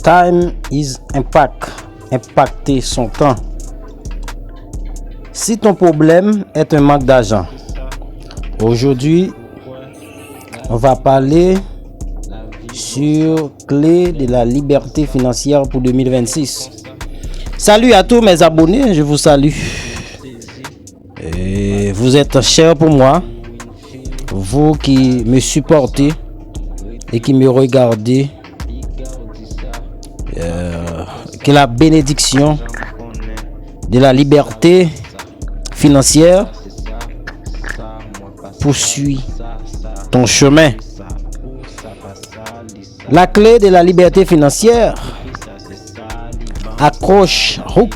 Time is impact. Impacter son temps. Si ton problème est un manque d'argent, aujourd'hui, on va parler sur clé de la liberté financière pour 2026. Salut à tous mes abonnés, je vous salue. Et vous êtes chers pour moi, vous qui me supportez et qui me regardez. Que la bénédiction de la liberté financière poursuit ton chemin. La clé de la liberté financière, accroche hook.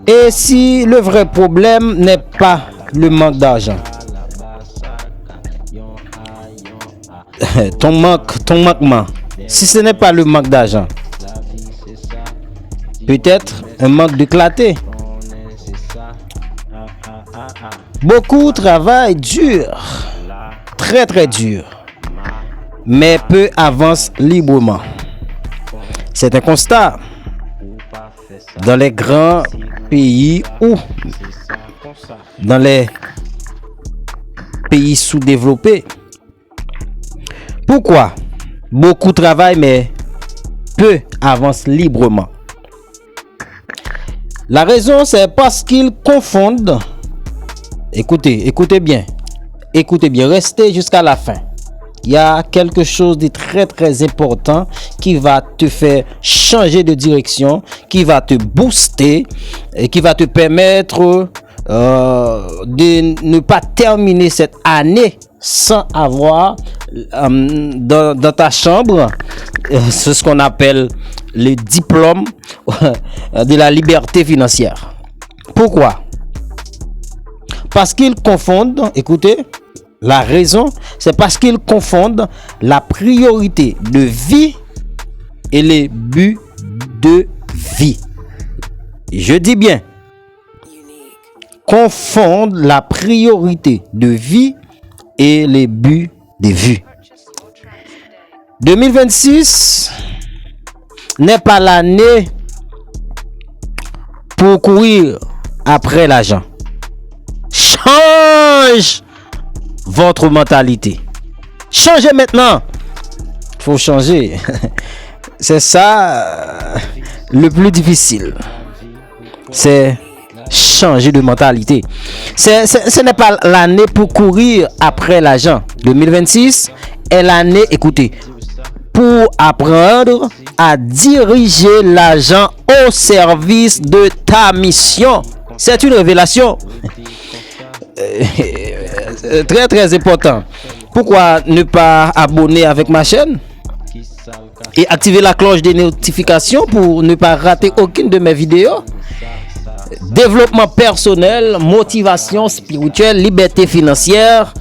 Et si le vrai problème n'est pas le manque d'argent, ton manquement, si ce n'est pas le manque d'argent, peut-être un manque de clarté. Beaucoup travaillent dur, très très dur, mais peu avancent librement. C'est un constat. Dans les grands pays ou dans les pays sous-développés. Pourquoi? Beaucoup travaillent, mais peu avancent librement. La raison, c'est parce qu'ils confondent. Écoutez bien, restez jusqu'à la fin. Il y a quelque chose de très très important qui va te faire changer de direction, qui va te booster et qui va te permettre de ne pas terminer cette année sans avoir dans ta chambre ce qu'on appelle le diplôme de la liberté financière. Pourquoi? Parce qu'ils confondent, écoutez, la raison, c'est parce qu'ils confondent la priorité de vie et les buts de vie. Je dis bien, confondent la priorité de vie et les buts de vie. 2026 n'est pas l'année pour courir après l'argent. Change votre mentalité. Changez maintenant. Il faut changer. C'est ça le plus difficile. C'est changer de mentalité. Ce n'est pas l'année pour courir après l'argent. 2026 est l'année, écoutez, pour apprendre à diriger l'argent au service de ta mission. C'est une révélation. Très très important. Pourquoi ne pas abonner avec ma chaîne et activer la cloche des notifications pour ne pas rater aucune de mes vidéos? Développement personnel, motivation spirituelle, liberté financière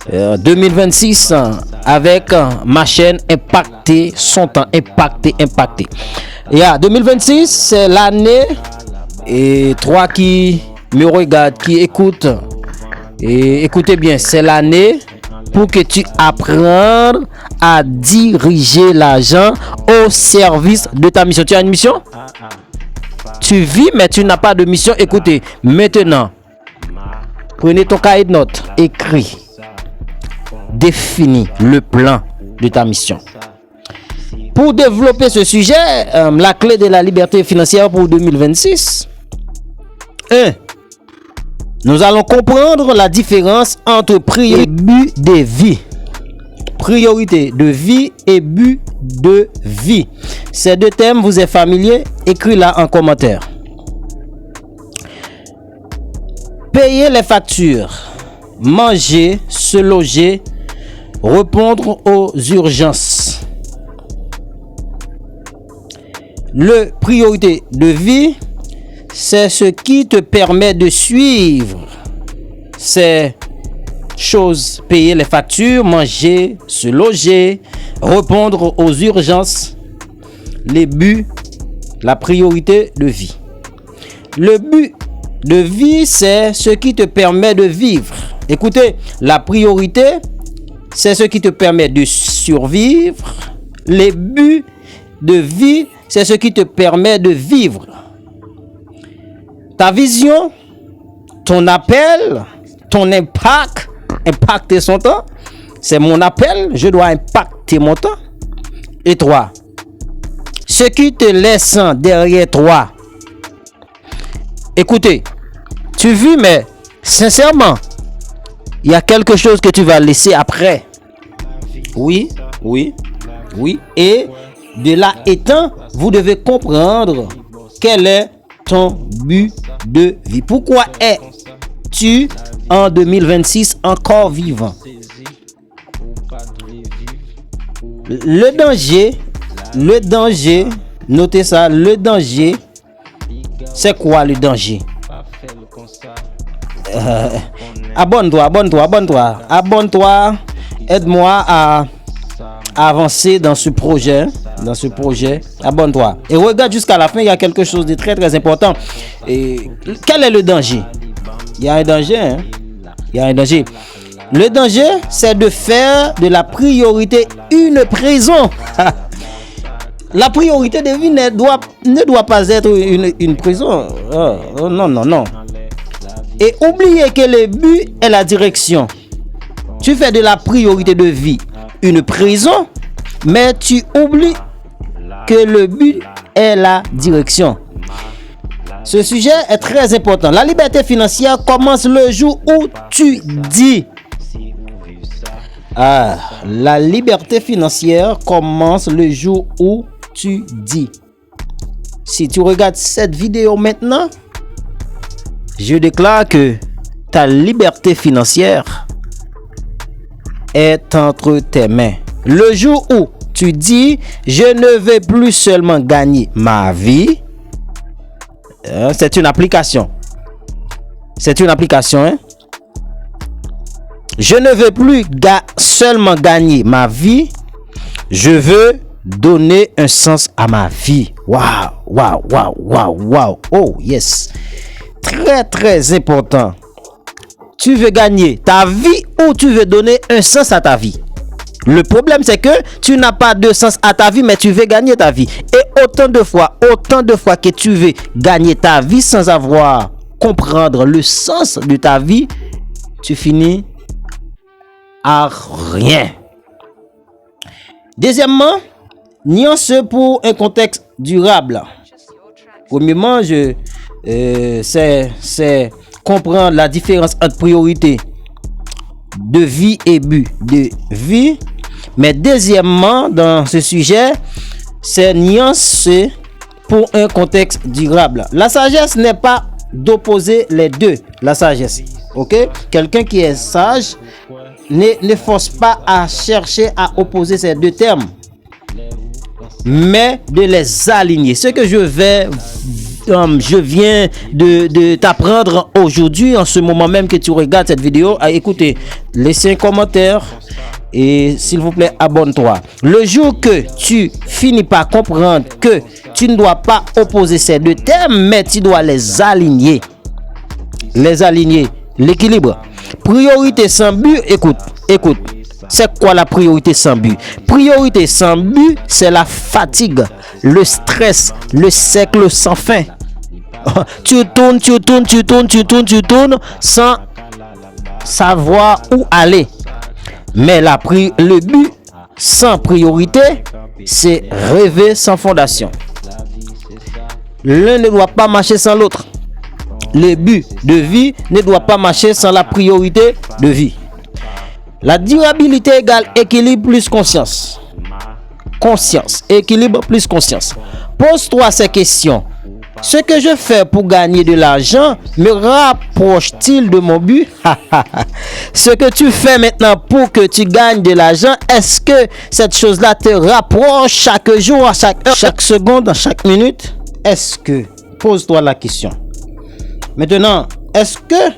2026 avec ma chaîne Impacter son temps. Impacter. Et 2026 c'est l'année, et toi qui me regardes, qui écoute, et écoutez bien, c'est l'année pour que tu apprennes à diriger l'argent au service de ta mission. Tu as une mission? Tu vis mais tu n'as pas de mission. Écoutez, maintenant, prenez ton cahier de notes, écris, définis le plan de ta mission. Pour développer ce sujet, la clé de la liberté financière pour 2026. 1. Nous allons comprendre la différence entre priorité et but de vie. Priorité de vie et but de vie. Ces deux thèmes vous est familier? Écris-la en commentaire. Payer les factures, manger, se loger, répondre aux urgences. Le priorité de vie, c'est ce qui te permet de suivre ces choses: payer les factures, manger, se loger, répondre aux urgences. Les buts, la priorité de vie. Le but de vie, c'est ce qui te permet de vivre. Écoutez, la priorité, c'est ce qui te permet de survivre. Les buts de vie, c'est ce qui te permet de vivre. Ta vision, ton appel, ton impact, impacter son temps. C'est mon appel, je dois impacter mon temps. Et toi, ce qui te laisse derrière toi. Écoutez, tu vis, mais sincèrement, il y a quelque chose que tu vas laisser après. Oui. Et de là étant, vous devez comprendre quel est ton but de vie. Pourquoi es-tu en 2026 encore vivant? Le danger, notez ça, le danger, c'est quoi le danger? Abonne-toi, aide-moi à avancer dans ce projet, abonne-toi. Et regarde jusqu'à la fin, il y a quelque chose de très très important. Et quel est le danger? Il y a un danger, hein? Le danger, c'est de faire de la priorité une prison. La priorité de vie ne doit pas être une prison. Non. Et oubliez que le but est la direction. Tu fais de la priorité de vie une prison, mais tu oublies que le but est la direction. Ce sujet est très important. La liberté financière commence le jour où tu dis. La liberté financière commence le jour où tu dis. Si tu regardes cette vidéo maintenant, je déclare que ta liberté financière est entre tes mains. Le jour où tu dis, je ne vais plus seulement gagner ma vie, c'est une application. Hein? Je ne veux plus seulement gagner ma vie, je veux donner un sens à ma vie. Wow. Oh yes. Très très important. Tu veux gagner ta vie ou tu veux donner un sens à ta vie? Le problème, c'est que tu n'as pas de sens à ta vie, mais tu veux gagner ta vie. Et autant de fois que tu veux gagner ta vie sans avoir comprendre le sens de ta vie, tu finis à rien. Deuxièmement, nuance pour un contexte durable. Premièrement, c'est comprendre la différence entre priorité de vie et but de vie. Mais deuxièmement, dans ce sujet, c'est nuancer pour un contexte durable. La sagesse n'est pas d'opposer les deux. La sagesse, ok? Quelqu'un qui est sage ne force pas à chercher à opposer ces deux termes, mais de les aligner. Ce que je viens de t'apprendre aujourd'hui, en ce moment même que tu regardes cette vidéo, à écouter, laissez un commentaire et s'il vous plaît, abonne-toi. Le jour que tu finis par comprendre que tu ne dois pas opposer ces deux termes, mais tu dois les aligner. L'équilibre. Priorité sans but, écoute. C'est quoi la priorité sans but? Priorité sans but, c'est la fatigue, le stress, le cercle sans fin. Tu tournes sans savoir où aller. Mais le but sans priorité, c'est rêver sans fondation. L'un ne doit pas marcher sans l'autre. Le but de vie ne doit pas marcher sans la priorité de vie. La durabilité égale équilibre plus conscience. Équilibre plus conscience. Pose-toi ces questions. Ce que je fais pour gagner de l'argent me rapproche-t-il de mon but? Ce que tu fais maintenant pour que tu gagnes de l'argent, est-ce que cette chose-là te rapproche chaque jour, à chaque heure, chaque seconde, à chaque minute? Pose-toi la question. Maintenant, est-ce que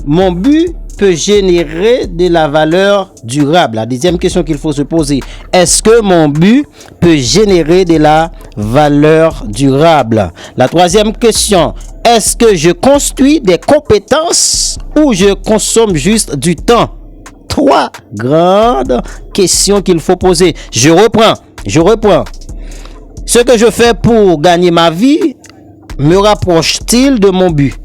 mon but peut générer de la valeur durable? La deuxième question qu'il faut se poser. Est-ce que mon but peut générer de la valeur durable? La troisième question. Est-ce que je construis des compétences ou je consomme juste du temps? Trois grandes questions qu'il faut poser. Je reprends. Je reprends. Ce que je fais pour gagner ma vie me rapproche-t-il de mon but?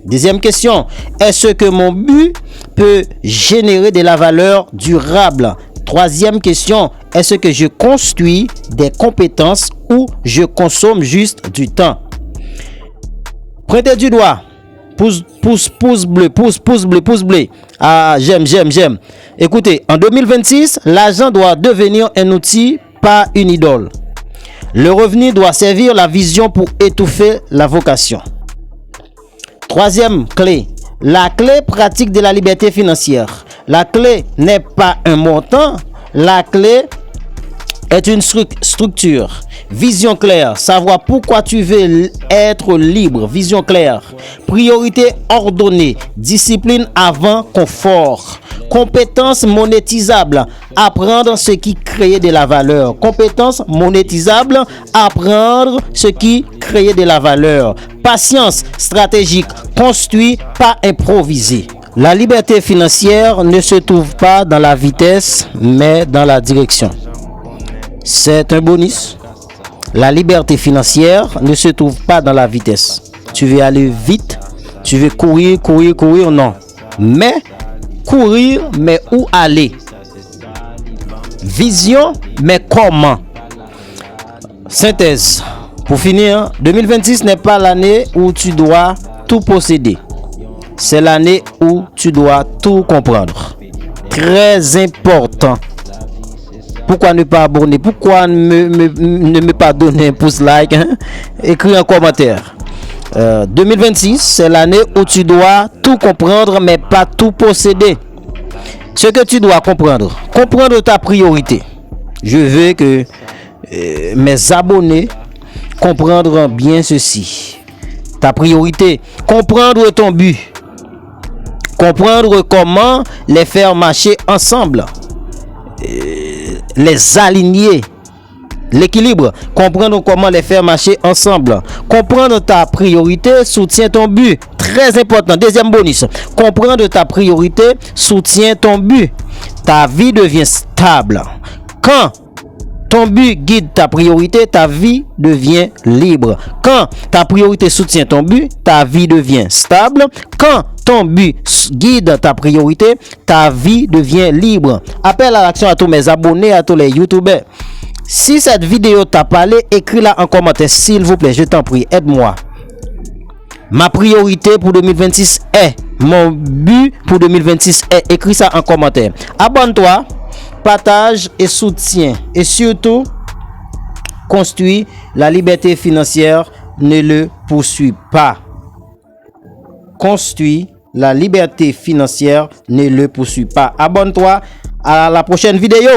Deuxième question. Est-ce que mon but peut générer de la valeur durable? Troisième question. Est-ce que je construis des compétences ou je consomme juste du temps? Prêtez du doigt. Pouce bleu. Ah, j'aime. Écoutez, en 2026, l'argent doit devenir un outil, pas une idole. Le revenu doit servir la vision pour étouffer la vocation. Troisième clé, la clé pratique de la liberté financière. La clé n'est pas un montant, la clé est une structure. Vision claire, savoir pourquoi tu veux être libre. Vision claire. Priorité ordonnée, discipline avant confort. Compétences monétisables, apprendre ce qui crée de la valeur. Compétences monétisables, apprendre ce qui crée de la valeur. Patience stratégique, construit, pas improvisé. La liberté financière ne se trouve pas dans la vitesse, mais dans la direction. C'est un bonus. La liberté financière ne se trouve pas dans la vitesse. Tu veux aller vite, tu veux courir, non. Mais courir, mais où aller? Vision, mais comment? Synthèse. Pour finir, 2026 n'est pas l'année où tu dois tout posséder. C'est l'année où tu dois tout comprendre. Très important. Pourquoi ne pas abonner? Pourquoi ne me pas donner un pouce like? Écris un commentaire. 2026, c'est l'année où tu dois tout comprendre, mais pas tout posséder. Ce que tu dois comprendre ta priorité. Je veux que mes abonnés comprennent bien ceci. Ta priorité, comprendre ton but. Comprendre comment les faire marcher ensemble. Les aligner, l'équilibre, comprendre comment les faire marcher ensemble, comprendre ta priorité, soutient ton but, très important. Deuxième bonus, comprendre ta priorité, soutient ton but, ta vie devient stable. Quand ton but guide ta priorité, ta vie devient libre. Quand ta priorité soutient ton but, ta vie devient stable. Quand ton but guide ta priorité, ta vie devient libre. Appel à l'action à tous mes abonnés, à tous les youtubeurs. Si cette vidéo t'a parlé, écris-la en commentaire, s'il vous plaît, je t'en prie, aide-moi. Ma priorité pour 2026 est, mon but pour 2026 est, écris ça en commentaire. Abonne-toi, partage et soutiens. Et surtout, construis la liberté financière, ne le poursuis pas. Construis la liberté financière, ne le poursuis pas. Abonne-toi, à la prochaine vidéo.